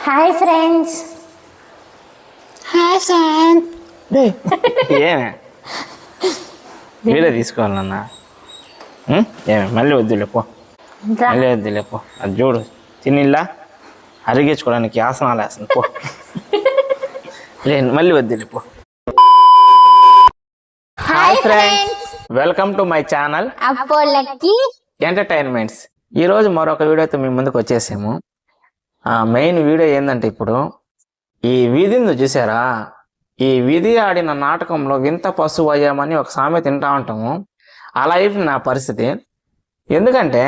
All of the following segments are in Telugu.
Hi friends. Hi sir. ఏమే వీడియో తీసుకోవాలన్నా ఏమే మళ్ళీ వద్దులేపో అది చూడు తినిల్లా అరిగించుకోవడానికి ఆసనాలు వేస్తుంది పో మళ్ళీ వద్దులేపో. Hi friends, welcome to my channel అపోలకి ఎంటర్టైన్మెంట్స్. ఈరోజు మరొక వీడియోతో మీ ముందుకు వచ్చేసాము. మెయిన్ వీడియో ఏంటంటే, ఇప్పుడు ఈ వీధిని చూసారా, ఈ వీధి ఆడిన నాటకంలో వింత పశువు అయ్యామని ఒక సామెత తింటా ఉంటాము. అలా అయిపోయింది నా పరిస్థితి. ఎందుకంటే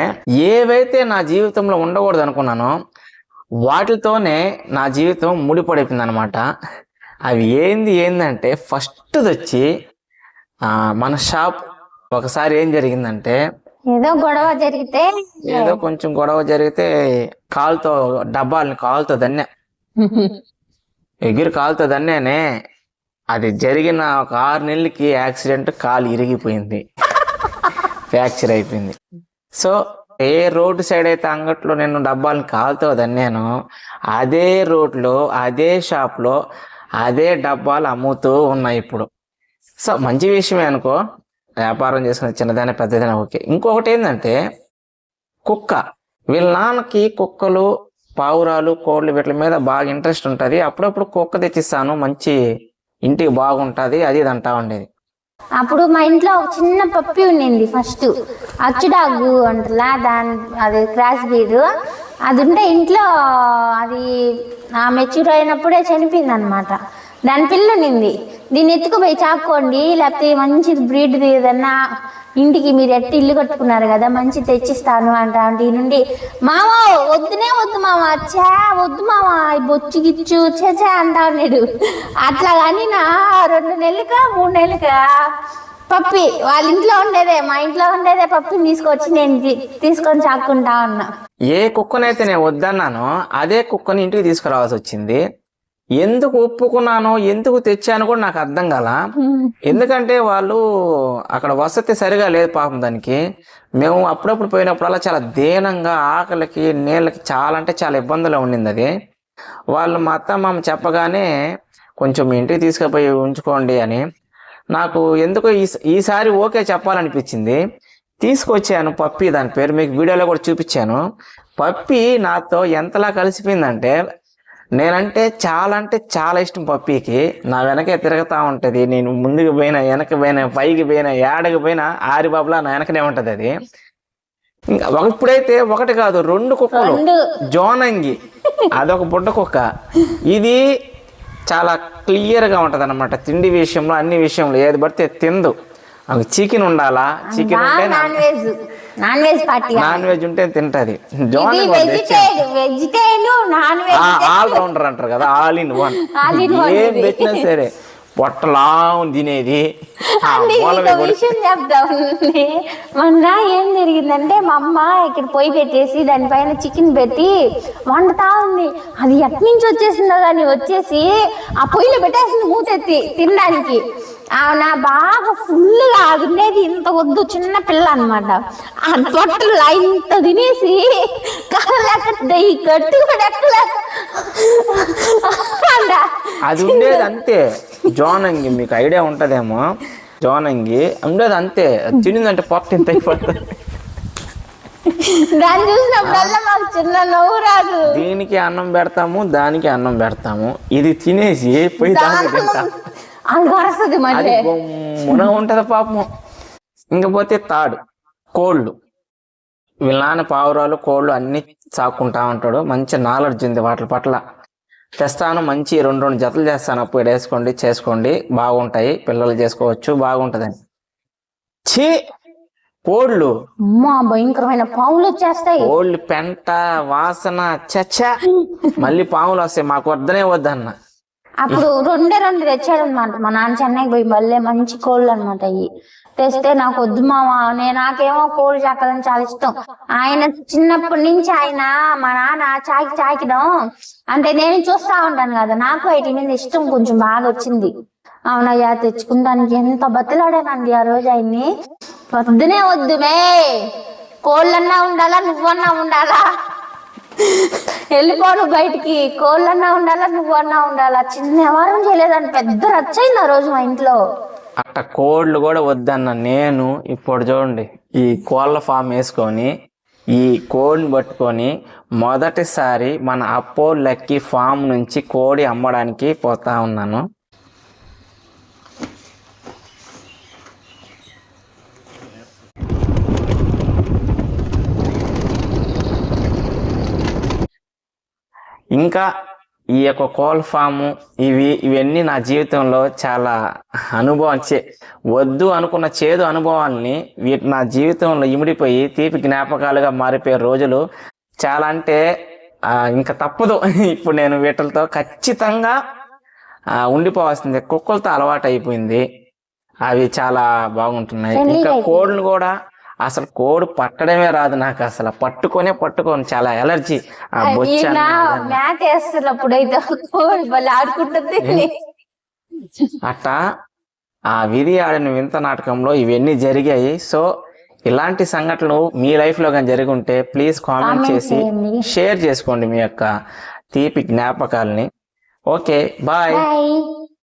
ఏవైతే నా జీవితంలో ఉండకూడదు అనుకున్నానో వాటితోనే నా జీవితం ముడిపడిపోయింది అనమాట. అవి ఏందంటే ఫస్ట్ వచ్చి మన షాప్ ఒకసారి ఏం జరిగిందంటే, ఏదో కొంచెం గొడవ జరిగితే కాలుతో డబ్బాలని కాలుతో దన్నే ఎగిరి కాలుతో దన్నేనే. అది జరిగిన ఒక 6 నెలలకి యాక్సిడెంట్, కాలు ఇరిగిపోయింది, ఫ్రాక్చర్ అయిపోయింది. సో ఏ రోడ్డు సైడ్ అయితే అంగట్లో నేను డబ్బాలని కాలుతో దన్నానో అదే రోడ్లో అదే షాప్లో అదే డబ్బాలు అమ్ముతూ ఉన్నాయి ఇప్పుడు. సో మంచి విషయమే అనుకో, వ్యాపారం చేసుకునే చిన్నదైనా పెద్దదైనా ఓకే. ఇంకొకటి ఏంటంటే, కుక్క. వీళ్ళ నాన్నకి కుక్కలు, పావురాలు, కోళ్ళు వీటి మీద బాగా ఇంట్రెస్ట్ ఉంటుంది. అప్పుడప్పుడు కుక్క తెచ్చిస్తాను, మంచి ఇంటికి బాగుంటుంది అది ఇది అంటా ఉండేది. అప్పుడు మా ఇంట్లో ఒక చిన్న పప్పి ఉండింది, ఫస్ట్ అచ్చుడాగు అంటలా, అది క్రాస్ బ్రీడ్. అది ఉంటే ఇంట్లో అది మెచ్యూర్ అయినప్పుడే చనిపోయింది అనమాట. దాని పిల్ల ఉండింది. దీన్ని ఎత్తుకుపోయి చాక్కోండి, లేకపోతే మంచి బ్రీడ్ ఏదన్నా ఇంటికి మీరు ఇల్లు కట్టుకున్నారు కదా, మంచి తెచ్చిస్తాను అంటే ఈ నుండి మామ వద్దు మామ, చా వద్దు మామ, బొచ్చు గిచ్చు చా అంటా ఉన్నాడు. అట్లా కానీ నా 2 నెలలుగా 3 నెలలుగా పప్పి వాళ్ళ ఇంట్లో ఉండేదే, మా ఇంట్లో ఉండేదే పప్పిని తీసుకొచ్చి నేను తీసుకొని చాక్కుంటా ఉన్నా. ఏ కుక్కనైతే నేను వద్దన్నానో అదే కుక్కని ఇంటికి తీసుకురావాల్సి వచ్చింది. ఎందుకు ఒప్పుకున్నానో ఎందుకు తెచ్చాను కూడా నాకు అర్థం కాల. ఎందుకంటే వాళ్ళు అక్కడ వసతి సరిగా లేదు పాపం దానికి. మేము అప్పుడప్పుడు పోయినప్పుడల్లా చాలా దీనంగా ఆకలికి నీళ్ళకి చాలా అంటే చాలా ఇబ్బందులు ఉండింది అది. వాళ్ళు మా అత్త మామ చెప్పగానే కొంచెం ఇంటికి తీసుకుపోయి ఉంచుకోండి అని నాకు ఎందుకో ఈసారి ఓకే చెప్పాలనిపించింది. తీసుకొచ్చాను పప్పి, దాని పేరు మీకు వీడియోలో కూడా చూపించాను. పప్పి నాతో ఎంతలా కలిసిపోయిందంటే, నేనంటే చాలా ఇష్టం పప్పీకి. నా వెనకే తిరుగుతూ ఉంటుంది. నేను ముందుకు పోయినా, వెనక పోయినా, పైకి పోయినా, ఏడకి పోయినా ఆరిబాబులా నా వెనకనే ఉంటుంది అది. ఇంకా ఇప్పుడైతే ఒకటి కాదు 2 కుక్కలు, జోనంగి, అదొక బుడ్డ కుక్క. ఇది చాలా క్లియర్గా ఉంటుంది అనమాట. తిండి విషయంలో అన్ని విషయంలో ఏది పడితే తిందు. చికెన్ ఉండాలా, చికెన్ ఉంటే నాన్ వెజ్ ఉంటే తింటది. ఆల్ రౌండర్ అంటారు కదా, ఆల్ ఇన్ వన్. ఏం పెట్టినా సరే పొట్టలా తినేది. మొన్న ఏం జరిగిందంటే, మా అమ్మ ఇక్కడ పొయ్యి పెట్టేసి దానిపైన చికెన్ పెట్టి వండుతా ఉంది. అది ఎక్కడి నుంచి వచ్చేసిందో కానీ వచ్చేసి ఆ పొయ్యిలో పెట్టేసింది మూతెత్తి తినడానికి. నా బాగా ఫుల్గా అది ఉండేది, ఇంత వద్దు చిన్న పిల్ల అనమాట. ఆ తొట్టలు ఇంత తినేసి గట్టు అది ఉండేది అంతే. జోనంగి మీకు ఐడియా ఉంటదేమో, జోనంగి ఉండేది అంతే. తినిందంటే పొట్ట ఇంత అయిపోతుంది. దాన్ని చూసినప్పుడల్లా మాకు చిన్న నవ్వు రాదు. దీనికి అన్నం పెడతాము, దానికి అన్నం పెడతాము. ఇది తినేసి పోయి మున ఉంటది పాపం. ఇంకపోతే తాడు, కోళ్ళు. వీళ్ళ నాన్న పావురాలు, కోళ్ళు అన్ని సాక్కుంటా ఉంటాడు. మంచి నాలెడ్జ్ ఉంది వాటి పట్ల. తెస్తాను, మంచి 2 జతలు చేస్తాను, అప్పుడు వేసుకోండి చేసుకోండి, బాగుంటాయి, పిల్లలు చేసుకోవచ్చు, బాగుంటదని. ఛీ, కోళ్ళు భయంకరమైన పాములు వచ్చేస్తాయి. కోళ్ళు పెంట వాసన, చచ్చా. మళ్ళీ పాములు వస్తాయి, మాకు వద్దనే వద్దన్న. అప్పుడు 2 తెచ్చాడు అనమాట మా నాన్న. చెన్నైకి పోయి మళ్ళీ మంచి కోళ్ళు అనమాట. అవి తెస్తే నాకు వద్దు మామ, నాకేమో కోళ్ళు చాకాలని చాలా ఇష్టం. ఆయన చిన్నప్పటి నుంచి మా నాన్న చాకిడం అంటే నేను చూస్తా ఉంటాను కదా, నాకు వాటి మీద ఇష్టం కొంచెం బాగా వచ్చింది. అవునయ్యా తెచ్చుకుంటానికి ఎంత బతిలాడానండి ఆ రోజు ఆయన్ని. వద్దునే వద్దుమే, కోళ్ళన్నా ఉండాలా, నువ్వన్నా ఉండాలా, వెళ్ళిపోను బయటికి, కోళ్ళన్నా ఉండాలా నువ్వన్నా ఉండాలా. చిన్న వ్యవహారం చేయలేదని పెద్ద రచ్చయింది ఆ రోజు మా ఇంట్లో. అట్ట కోళ్ళు కూడా వద్దన్న నేను ఇప్పుడు చూడండి ఈ కోళ్ళ ఫామ్ వేసుకొని ఈ కోడిని పట్టుకొని మొదటిసారి మన అప్పో లక్కీ ఫామ్ నుంచి కోడి అమ్మడానికి పోతా ఉన్నాను. ఇంకా ఈ యొక్క కోళ్ళ ఫాము ఇవన్నీ నా జీవితంలో చాలా వద్దు అనుకున్న చేదు అనుభవాల్ని నా జీవితంలో ఇమిడిపోయి తీపి జ్ఞాపకాలుగా మారిపోయే రోజులు చాలా. అంటే ఇంకా తప్పదు. ఇప్పుడు నేను వీటితో ఖచ్చితంగా ఉండిపోవాల్సిందే. కుక్కలతో అలవాటు అయిపోయింది, అవి చాలా బాగుంటున్నాయి. ఇంకా కోళ్ళను కూడా అసలు కోడి పట్టడమే రాదు నాకు, అసలు పట్టుకొని చాలా ఎలర్జీ. మ్యాట్ వేస్తున్నప్పుడైతే ఆడుకుంటుంది. అట్టా ఆ విధి ఆడిన వింత నాటకంలో ఇవన్నీ జరిగాయి. సో ఇలాంటి సంఘటనలు మీ లైఫ్ లో కానీ జరిగి ఉంటే ప్లీజ్ కామెంట్ చేసి షేర్ చేసుకోండి మీ యొక్క తీపి జ్ఞాపకాలని. Okay, bye.